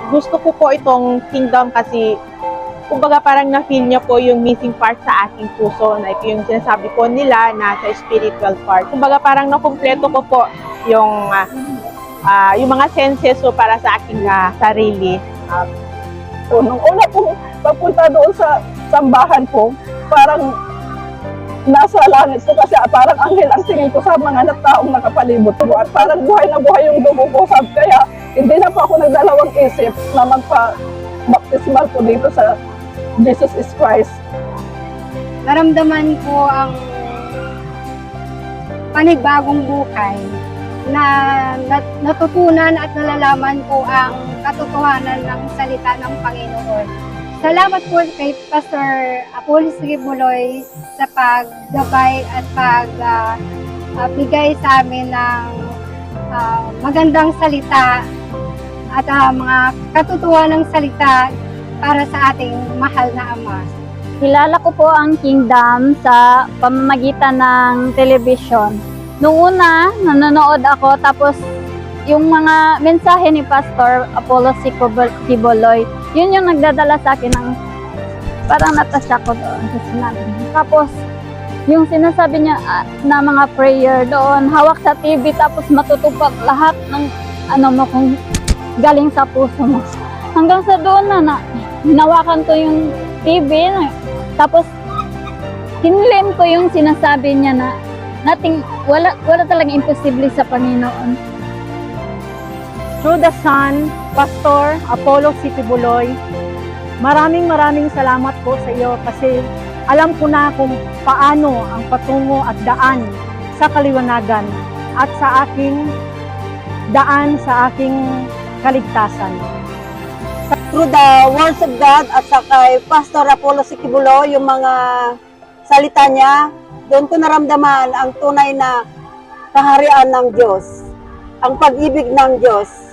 gusto ko po itong kingdom kasi kumbaga parang na-feel niya po yung missing part sa aking puso. Like yung sinasabi po nila na sa spiritual part. Kumbaga parang nakumpleto ko po yung mga senses so para sa aking sarili. So, nung una pong pagpunta doon sa sambahan ko, parang nasa langit ko kasi parang anghel ang tingin ko sa mga taong nakapalibot ko. At parang buhay na buhay yung dugo ko. Kaya hindi na po ako nagdalawang isip na magpa-baptismal po dito sa Jesus is Christ. Naramdaman ko ang panibagong buhay na natutunan at nalalaman ko ang katotohanan ng salita ng Panginoon. Salamat po kay Pastor Apollo Sigibuloy sa paggabay at pagbigay sa amin ng magandang salita at mga katotohanan ng salita para sa ating mahal na Ama. Kilala ko po ang Kingdom sa pamamagitan ng television. Noong una, nanonood ako tapos yung mga mensahe ni Pastor Apollo Sigibuloy, yun yung nagdadala sa akin ng parang natasya ko doon sa sinabi. Tapos yung sinasabi niya na mga prayer doon, hawak sa TV tapos matutupag lahat ng mo kung galing sa puso mo. Hanggang sa doon na hinawakan ko yung TV, tapos hinlim ko yung sinasabi niya na wala talagang imposible sa Panginoon. Through the Son, Pastor Apollo Sigibuloy, maraming salamat po sa iyo kasi alam ko na kung paano ang patungo at daan sa kaliwanagan at sa aking daan sa aking kaligtasan. Through the words of God at sa kay Pastor Apollo Sigibuloy, yung mga salita niya, doon ko naramdaman ang tunay na kaharian ng Diyos, ang pag-ibig ng Diyos.